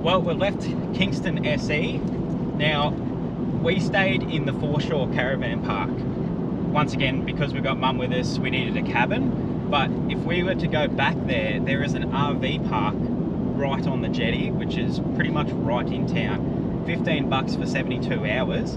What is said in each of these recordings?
Well, we left Kingston SE. Now, we stayed in the foreshore caravan park. Once again, because we've got mum with us, we needed a cabin. But if we were to go back there, there is an RV park right on the jetty, which is pretty much right in town. $15 for 72 hours.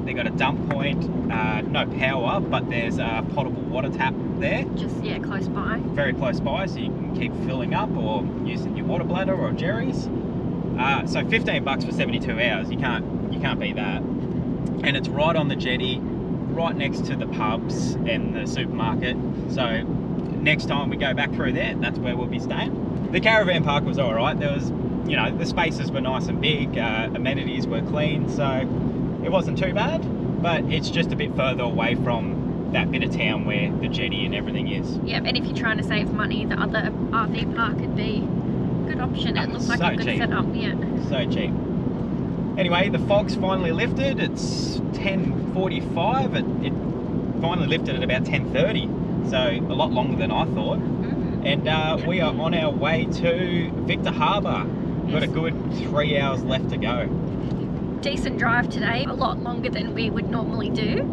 They got a dump point, no power, but there's a potable water tap there. Just, yeah, close by. Very close by, so you can keep filling up or using your water bladder or Jerry's. So $15 for 72 hours, you can't beat that. And it's right on the jetty, right next to the pubs and the supermarket. So next time we go back through there, that's where we'll be staying. The caravan park was all right. There was, you know, the spaces were nice and big, amenities were clean, so it wasn't too bad, but it's just a bit further away from that bit of town where the jetty and everything is. Yeah, and if you're trying to save money, the other RV park would be a good option. It looks like a good setup, yeah. So cheap. Anyway, the fog's finally lifted. It's 10:45. It finally lifted at about 10:30, so a lot longer than I thought. And we are on our way to Victor Harbour. We've got a good 3 hours left to go. Decent drive today, a lot longer than we would normally do.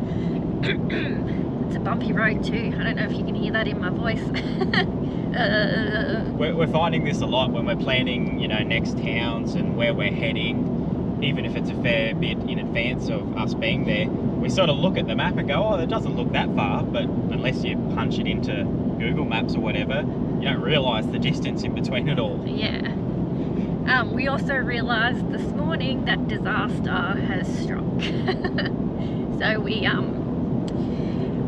It's a bumpy road too. I don't know if you can hear that in my voice. We're finding this a lot when we're planning, you know, next towns and where we're heading. Even if it's a fair bit in advance of us being there, we sort of look at the map and go, oh, it doesn't look that far, but unless you punch it into Google Maps or whatever, you don't realise the distance in between it all. Yeah. We also realised this morning that disaster has struck. So we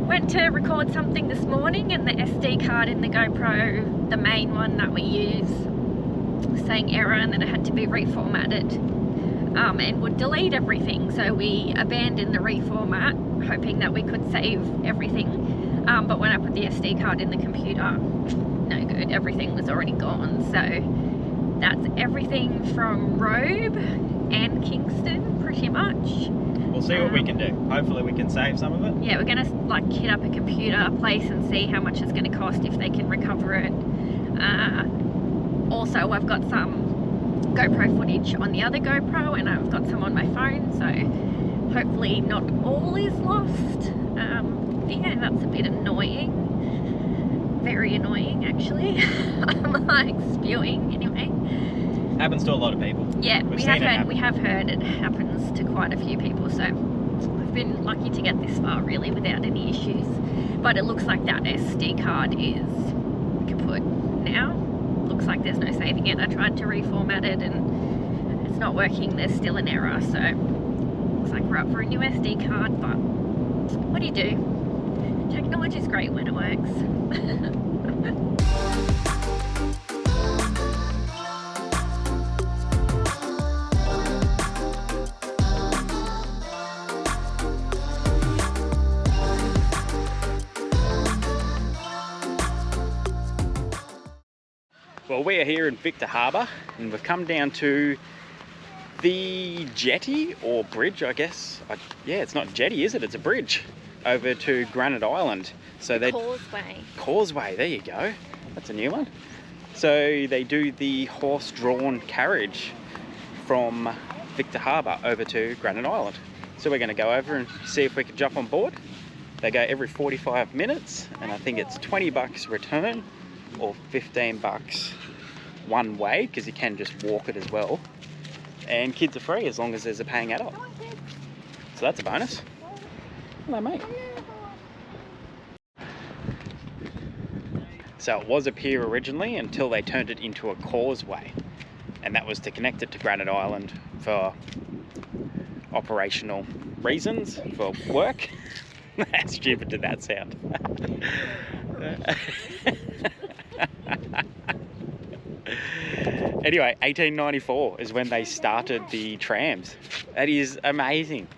went to record something this morning, and the SD card in the GoPro, the main one that we use, was saying error, and then it had to be reformatted and would delete everything. So we abandoned the reformat, hoping that we could save everything. But when I put the SD card in the computer, no good, everything was already gone. So that's everything from Robe and Kingston, pretty much. We'll see what we can do. Hopefully we can save some of it. Yeah, we're gonna like hit up a computer place and see how much it's gonna cost if they can recover it. Also, I've got some GoPro footage on the other GoPro, and I've got some on my phone, so hopefully not all is lost. Yeah, that's a bit annoying. Very annoying, actually. I'm like spewing anyway. Happens to a lot of people. Yeah, we have heard it happens to quite a few people, so we've been lucky to get this far really without any issues. But it looks like that SD card is kaput now. Looks like there's no saving it. I tried to reformat it and it's not working. There's still an error, so looks like we're up for a new SD card, but what do you do? Technology is great when it works. Well, we are here in Victor Harbour, and we've come down to the jetty or bridge, I guess. Yeah, it's not jetty, is it? It's a bridge over to Granite Island. So Causeway, there you go. That's a new one. So they do the horse-drawn carriage from Victor Harbour over to Granite Island. So we're going to go over and see if we can jump on board. They go every 45 minutes, and I think it's $20 return or $15 one way, because you can just walk it as well. And kids are free as long as there's a paying adult. So that's a bonus. Hello, mate. So it was a pier originally until they turned it into a causeway, and that was to connect it to Granite Island for operational reasons, for work. How stupid did that sound? Anyway, 1894 is when they started the trams. That is amazing.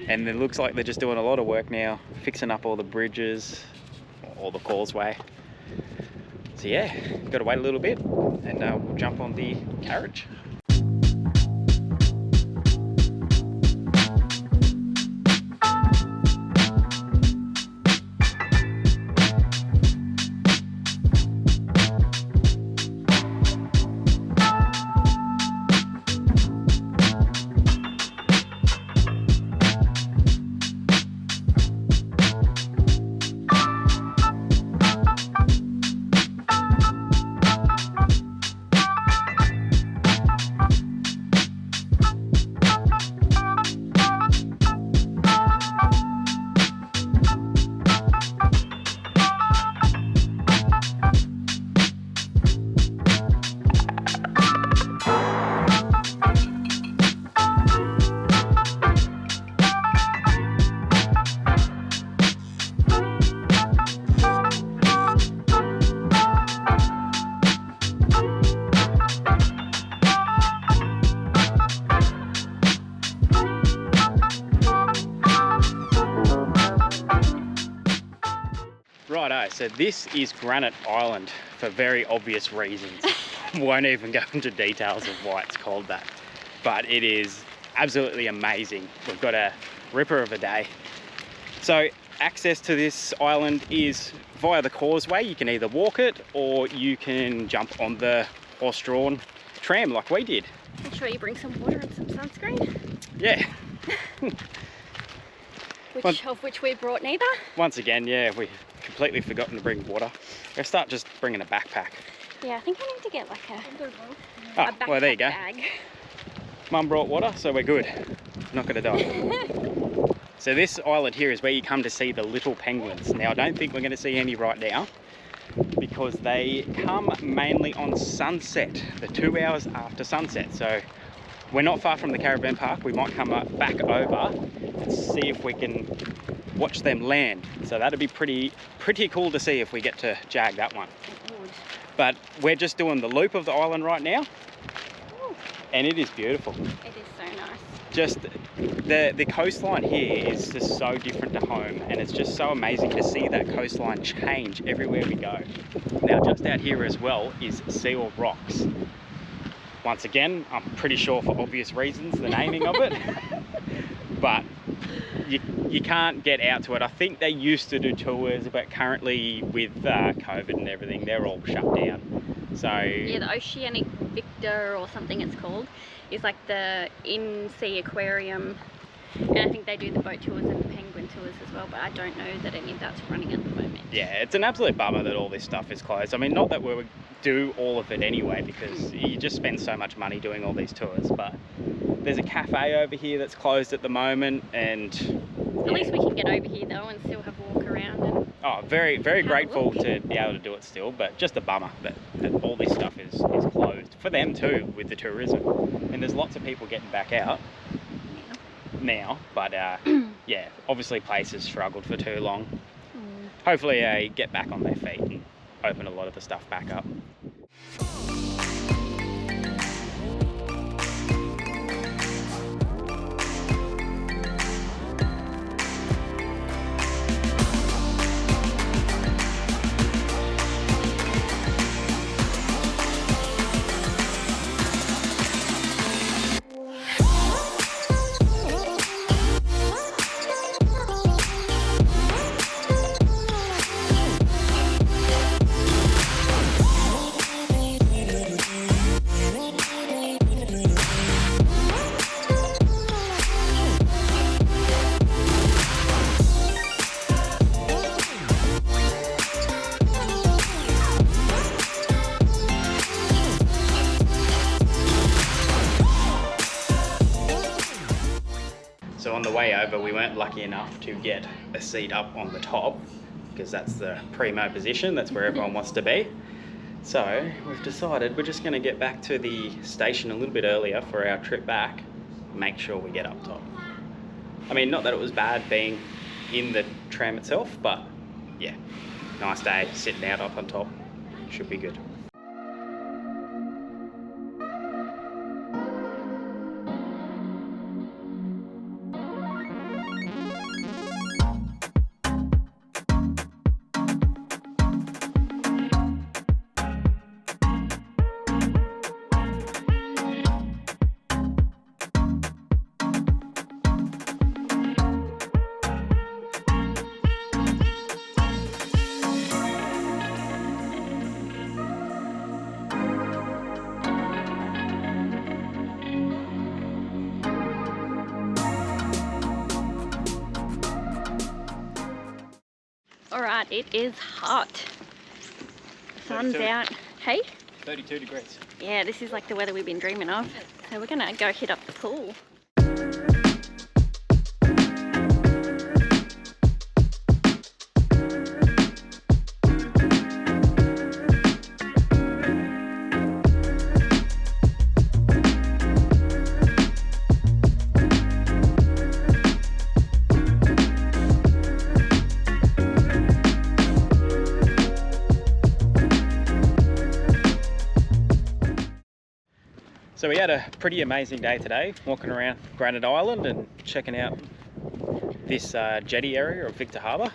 And it looks like they're just doing a lot of work now, fixing up all the bridges, all the causeway. So yeah, got to wait a little bit, and we'll jump on the carriage. Righto, so this is Granite Island for very obvious reasons. Won't even go into details of why it's called that. But it is absolutely amazing. We've got a ripper of a day. So access to this island is via the causeway. You can either walk it or you can jump on the horse-drawn tram like we did. Make sure you bring some water and some sunscreen. Yeah. Of which we brought neither. Once again, yeah, we completely forgotten to bring water. I'll start just bringing a backpack. Yeah, I think I need to get like a backpack well, there you go. bag. Mum brought water, so we're good. Not gonna die. So this island here is where you come to see the little penguins. Now, I don't think we're gonna see any right now because they come mainly on sunset, the 2 hours after sunset. So we're not far from the caravan park. We might come back over and see if we can watch them land. So that'd be pretty cool to see if we get to jag that one. It would. But we're just doing the loop of the island right now. Ooh. And it is beautiful. It is so nice. Just the coastline here is just so different to home, and it's just so amazing to see that coastline change everywhere we go. Now, just out here as well is Seal Rocks. Once again, I'm pretty sure for obvious reasons the naming of it, but you can't get out to it. I think they used to do tours, but currently with COVID and everything, they're all shut down. So yeah, the Oceanic Victor or something it's called is like the in-sea aquarium, and I think they do the boat tours and the penguin tours as well, but I don't know that any of that's running at the moment. yeah, it's an absolute bummer that all this stuff is closed. I mean, not that we would do all of it anyway, because you just spend so much money doing all these tours, but there's a cafe over here that's closed at the moment, and at least we can get over here though and still have a walk around. And very grateful to be able to do it still, but just a bummer that all this stuff is closed for them too with the tourism. And there's lots of people getting back out now, but yeah, obviously places struggled for too long. Hopefully they get back on their feet and open a lot of the stuff back up. So on the way over, we weren't lucky enough to get a seat up on the top, because that's the primo position, that's where everyone wants to be. So we've decided we're just going to get back to the station a little bit earlier for our trip back, make sure we get up top. I mean, not that it was bad being in the tram itself, but yeah, nice day sitting out up on top, should be good. Alright, it is hot. The sun's 32. out. Hey? 32 degrees. Yeah, this is like the weather we've been dreaming of. So we're gonna go hit up the pool. So we had a pretty amazing day today, walking around Granite Island and checking out this jetty area of Victor Harbour.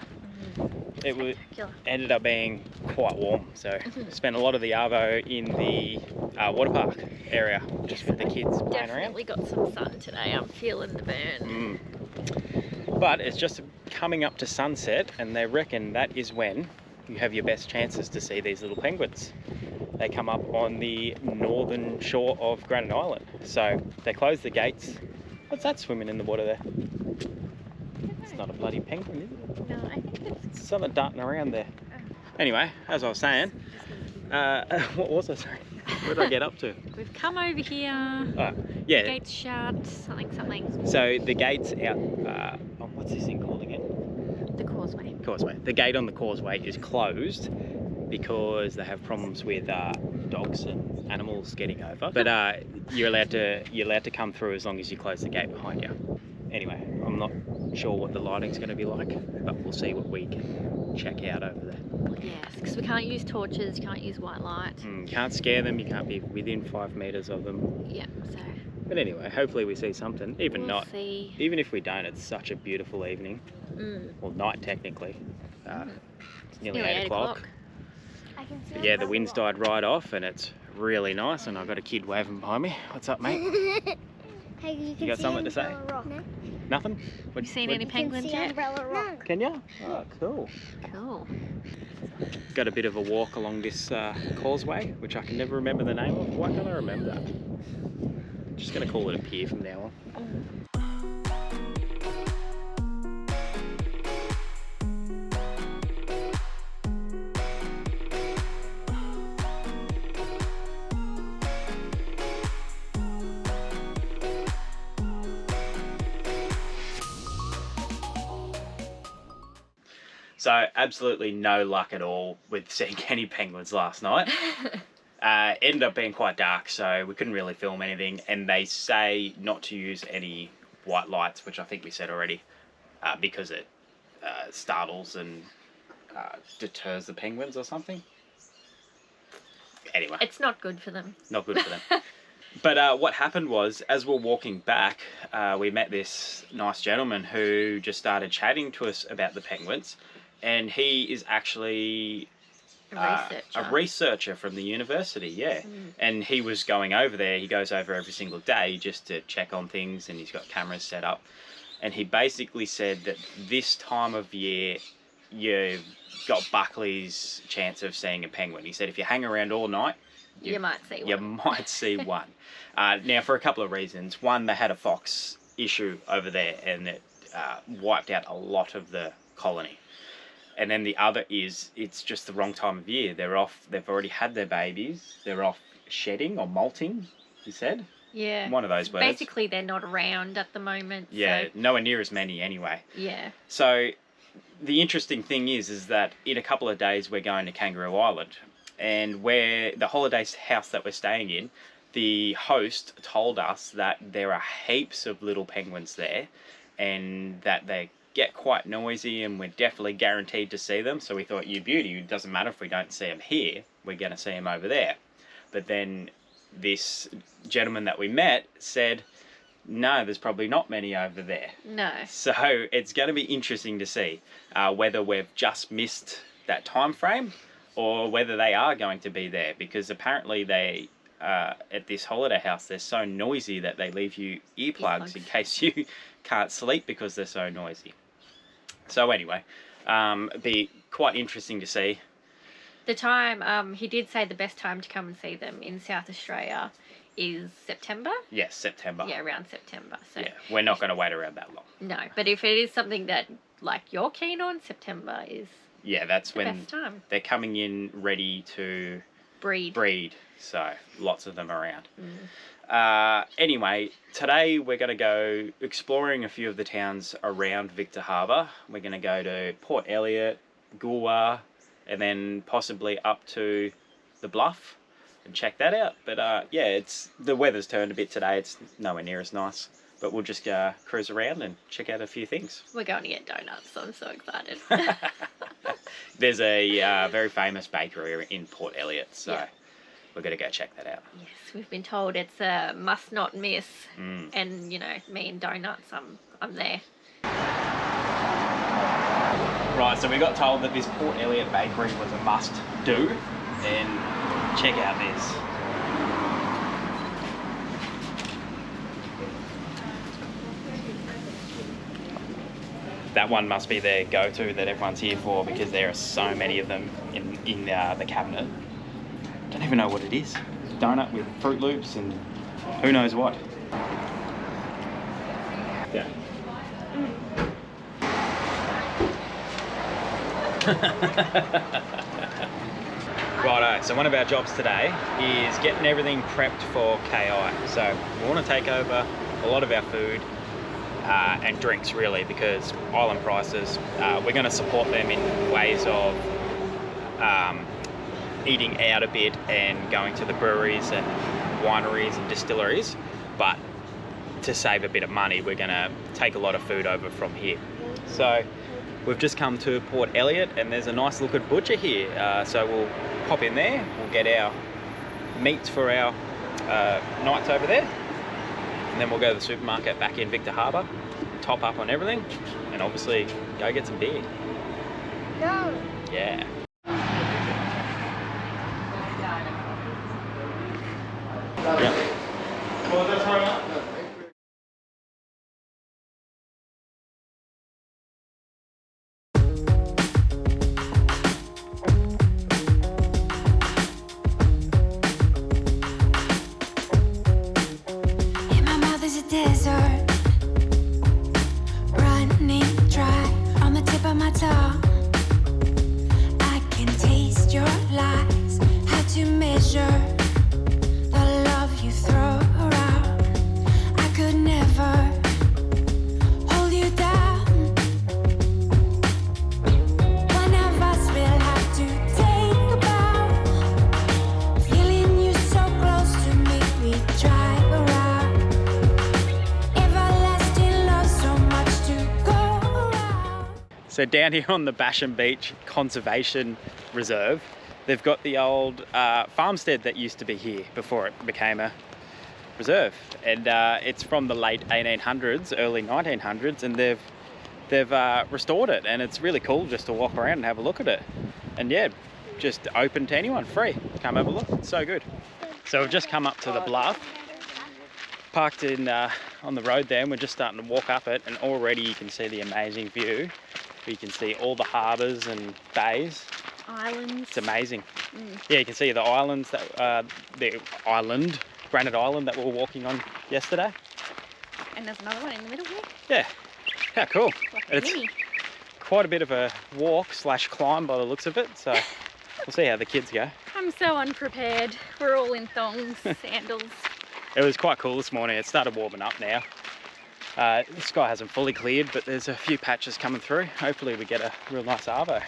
spectacular. Ended up being quite warm, so spent a lot of the arvo in the water park area, just with the kids playing around. Definitely got some sun today. I'm feeling the burn. But it's just coming up to sunset, and they reckon that is when you have your best chances to see these little penguins. They come up on the northern shore of Granite Island. So they close the gates. What's that swimming in the water there? It's not a bloody penguin, is it? No, I think it's Something darting around there. Anyway, as I was saying, what was I saying? Where did I get up to? We've come over here. Yeah. Gates shut. Something. So the gates out. What's this thing called again? The causeway. Causeway. The gate on the causeway is closed because they have problems with dogs and animals getting over. But you're allowed to come through as long as you close the gate behind you. Anyway, I'm not sure what the lighting's going to be like, but we'll see what we can check out over there. Yes, because we can't use torches, can't use white light. You can't scare them, you can't be within 5 metres of them. Yeah, so... But anyway, hopefully we see something. We'll see. Even if we don't, it's such a beautiful evening. Well, night technically. It's nearly 8 o'clock. But yeah, the wind's died right off and it's really nice, and I've got a kid waving behind me. What's up, mate? Hey, you got something to say? No. Nothing? Have you seen any penguins yet? Umbrella Rock. Can you? Oh, cool. Cool. Got a bit of a walk along this causeway, which I can never remember the name of. Why can't I remember that? Just going to call it a pier from now on. So absolutely no luck at all with seeing any penguins last night. Ended up being quite dark, so we couldn't really film anything, and they say not to use any white lights, which I think we said already, because it startles and deters the penguins or something. Anyway. It's not good for them. Not good for them. But what happened was, as we're walking back, we met this nice gentleman who just started chatting to us about the penguins, and he is actually a researcher from the university, yeah. And he was going over there. He goes over every single day just to check on things, and he's got cameras set up. And he basically said that this time of year, you've got Buckley's chance of seeing a penguin. He said if you hang around all night, you might see one. You might see one. Now, for a couple of reasons. One, they had a fox issue over there, and it wiped out a lot of the colony. And then the other is, it's just the wrong time of year. They're off, they've already had their babies. They're off shedding or molting, he said. Yeah. One of those words. Basically, they're not around at the moment. Yeah, so... nowhere near as many anyway. Yeah. So the interesting thing is that in a couple of days, we're going to Kangaroo Island. And where the holiday house that we're staying in, the host told us that there are heaps of little penguins there, and that they get quite noisy, and we're definitely guaranteed to see them. So we thought, you beauty, it doesn't matter if we don't see them here, we're going to see them over there. But then this gentleman that we met said, no, there's probably not many over there. No. So it's going to be interesting to see whether we've just missed that time frame, or whether they are going to be there, because apparently they, at this holiday house, they're so noisy that they leave you earplugs in case you can't sleep because they're so noisy. So anyway, it'd be quite interesting to see. The time, he did say the best time to come and see them in South Australia is September. Yes, September. Yeah, around September. So yeah, we're not going to wait around that long. No, but if it is something that, like, you're keen on, September is... Yeah, that's when best time. They're coming in ready to breed. So lots of them around. Anyway, today we're going to go exploring a few of the towns around Victor Harbour. We're going to go to Port Elliot, Goolwa, and then possibly up to the Bluff and check that out. But yeah, the weather's turned a bit today. It's nowhere near as nice. But we'll just cruise around and check out a few things. We're going to get donuts, so I'm so excited. There's a very famous bakery in Port Elliot, so yeah, we're going to go check that out. Yes, we've been told it's a must not miss. And, you know, me and donuts, I'm there. Right, so we got told that this Port Elliot bakery was a must do, and check out this. That one must be their go-to that everyone's here for, because there are so many of them in the cabinet. Don't even know what it is. Donut with Fruit Loops and who knows what. Yeah. Righto, so one of our jobs today is getting everything prepped for KI. So we want to take over a lot of our food and drinks, really, because island prices, we're going to support them in ways of eating out a bit and going to the breweries and wineries and distilleries, but to save a bit of money we're going to take a lot of food over from here. So we've just come to Port Elliot and there's a nice looking butcher here, so we'll pop in there, we'll get our meats for our nights over there, and then we'll go to the supermarket back in Victor Harbour, top up on everything, and obviously go get some beer. No. Yeah. Yeah. Well, that's right. In my mouth is a desert, running dry on the tip of my tongue. I can taste your lies, how to measure the love you throw around. I could never hold you down. One of us will have to take a bow. Feeling you so close to make me drive around. Everlasting love, so much to go around. So down here on the Basham Beach Conservation Reserve, they've got the old farmstead that used to be here before it became a reserve, and it's from the late 1800s, early 1900s, and they've restored it, and it's really cool just to walk around and have a look at it. And yeah, just open to anyone, free. Come have a look, it's so good. So we've just come up to the Bluff, parked in on the road there, and we're just starting to walk up it, and already you can see the amazing view. You can see all the harbours and bays. Islands. It's amazing. Yeah, you can see the islands, that the island, Granite Island, that we were walking on yesterday. And there's another one in the middle here. Yeah, how cool. Like a It's mini. quite a bit of a walk / climb by the looks of it, so we'll see how the kids go. I'm so unprepared. We're all in thongs, sandals. It was quite cool this morning. It started warming up now. The sky hasn't fully cleared, but there's a few patches coming through. Hopefully we get a real nice arvo.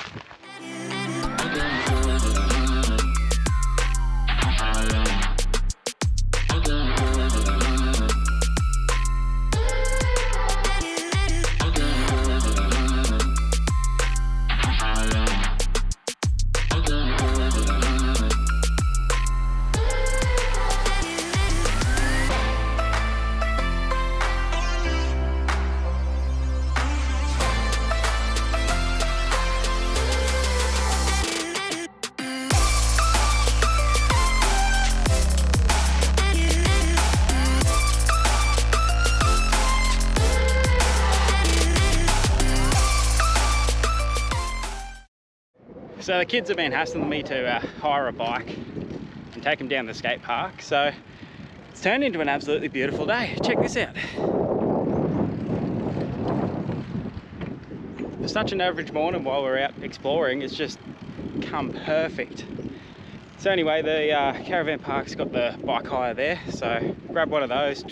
So the kids have been hassling me to hire a bike and take them down the skate park. So it's turned into an absolutely beautiful day. Check this out. For such an average morning while we're out exploring, it's just come perfect. So anyway, the caravan park's got the bike hire there. So grab one of those,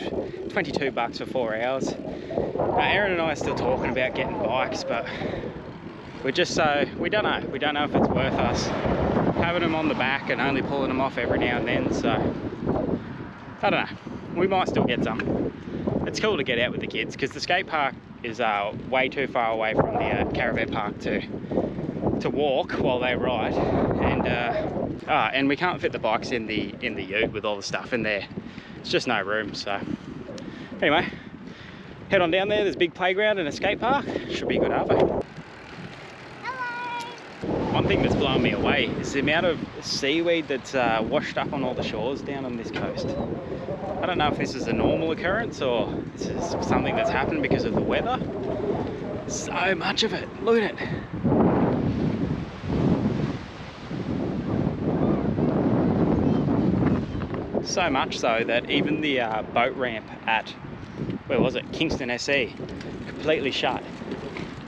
22 bucks for 4 hours. Aaron and I are still talking about getting bikes, but we're just we don't know if it's worth us having them on the back and only pulling them off every now and then. So I don't know, we might still get some. It's cool to get out with the kids because the skate park is way too far away from the caravan park to walk while they ride, and we can't fit the bikes in the ute with all the stuff in there. It's just no room. So anyway, head on down there. There's a big playground and a skate park. Should be a good arvo. Hello. One thing that's blown me away is the amount of seaweed that's washed up on all the shores down on this coast. I don't know if this is a normal occurrence or this is something that's happened because of the weather. So much of it, look at it. So much so that even the boat ramp at, where was it, Kingston SE, completely shut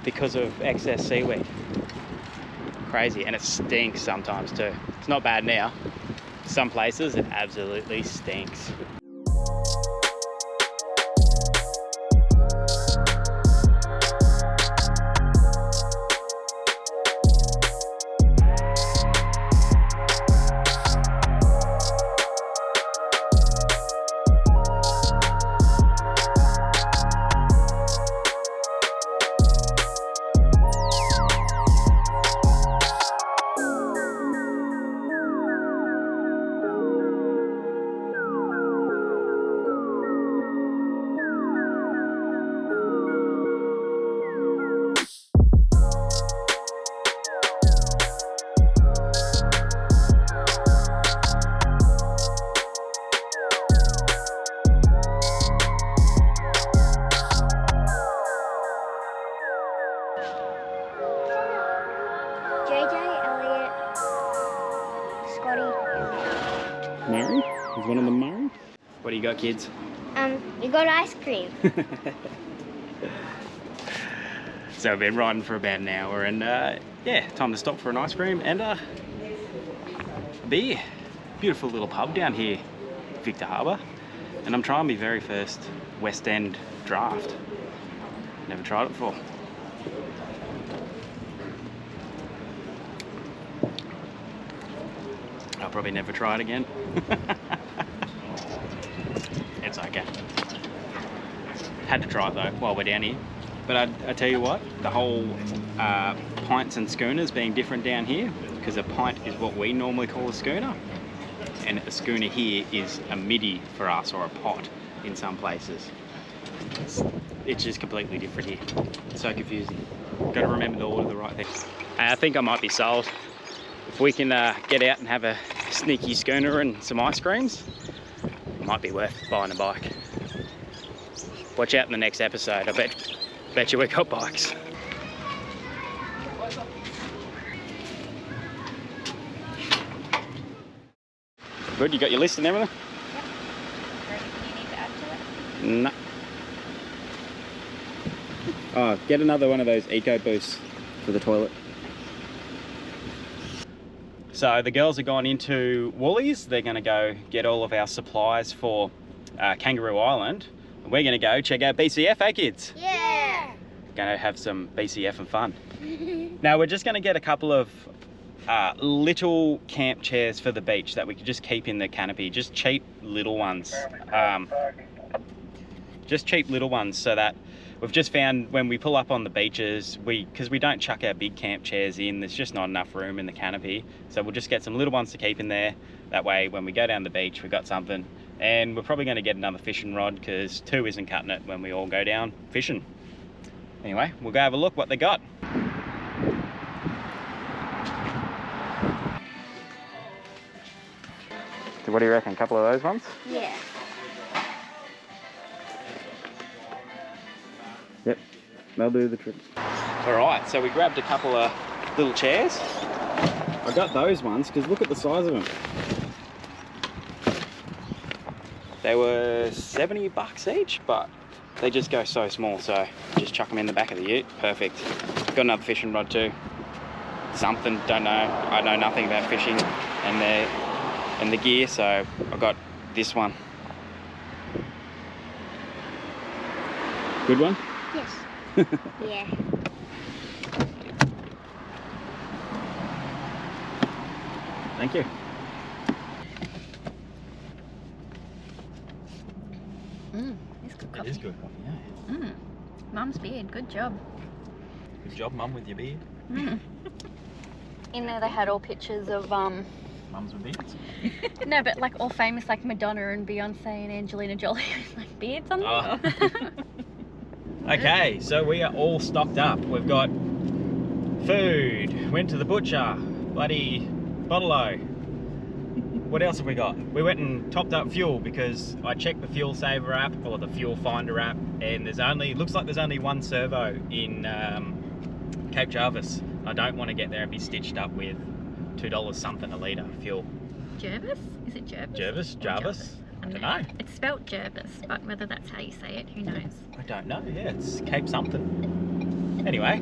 because of excess seaweed. Crazy, and it stinks sometimes too. It's not bad now. Some places it absolutely stinks. Murray? Is one of them Murray? What do you got, kids? We got ice cream. So we've been riding for about an hour and yeah, time to stop for an ice cream and a beer. Beautiful little pub down here, Victor Harbour. And I'm trying my very first West End draft. Never tried it before. I'll probably never try it again. It's okay. Had to try it though while we're down here. But I tell you what, the whole pints and schooners being different down here, because a pint is what we normally call a schooner, and a schooner here is a middy for us, or a pot in some places. It's just completely different here. It's so confusing. Got to remember to order the right thing. I think I might be sold. If we can get out and have a sneaky schooner and some ice creams, it might be worth buying a bike. Watch out in the next episode. I bet you we got bikes. Good, you got your list and everything? Yep. Anything you need to add to it? No. Oh, get another one of those eco boosts for the toilet. So the girls have gone into Woolies. They're going to go get all of our supplies for Kangaroo Island. And we're going to go check out BCF, eh kids? Yeah! Going to have some BCF and fun. Now we're just going to get a couple of little camp chairs for the beach that we could just keep in the canopy. Just cheap little ones. Just cheap little ones, so that we've just found when we pull up on the beaches, because we don't chuck our big camp chairs in, there's just not enough room in the canopy. So we'll just get some little ones to keep in there. That way when we go down the beach, we've got something. And we're probably going to get another fishing rod, because 2 isn't cutting it when we all go down fishing. Anyway, we'll go have a look what they got. So what do you reckon, a couple of those ones? Yeah. Yep, they'll do the trick. All right, so we grabbed a couple of little chairs. I got those ones because look at the size of them. They were 70 bucks each, but they just go so small, so just chuck them in the back of the ute. Perfect. Got another fishing rod too. Something, don't know. I know nothing about fishing and the gear, so I got this one. Good one? Yes. Yeah. Thank you. It's good coffee. It is good coffee, yeah. Mum's beard, good job. Good job, Mum, with your beard. In there they had all pictures of Mums with beards? no, but like all famous, like Madonna and Beyonce and Angelina Jolie with like beards on them. Okay, so we are all stocked up. We've got food, went to the butcher. Bloody bottle-o. What else have we got? We went and topped up fuel because I checked the Fuel Saver app or the Fuel Finder app, and looks like there's only one servo in Cape Jervis. I don't want to get there and be stitched up with $2 something a litre fuel. Jervis? Is it Jervis? Jervis? Jarvis? I don't know. It's spelt Jervis, but whether that's how you say it, who knows? I don't know. Yeah, it's Cape something. Anyway,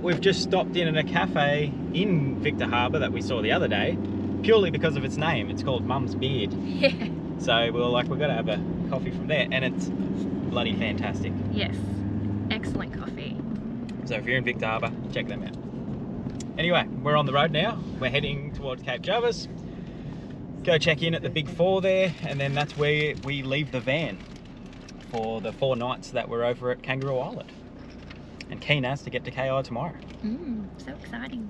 we've just stopped in at a cafe in Victor Harbour that we saw the other day, purely because of its name. It's called Mum's Beard. Yeah. So we were like, we've got to have a coffee from there, and it's bloody fantastic. Yes. Excellent coffee. So if you're in Victor Harbour, check them out. Anyway, we're on the road now. We're heading towards Cape Jervis. Go check in at the Big 4 there, and then that's where we leave the van for the 4 nights that we're over at Kangaroo Island. And keen as to get to KI tomorrow. So exciting.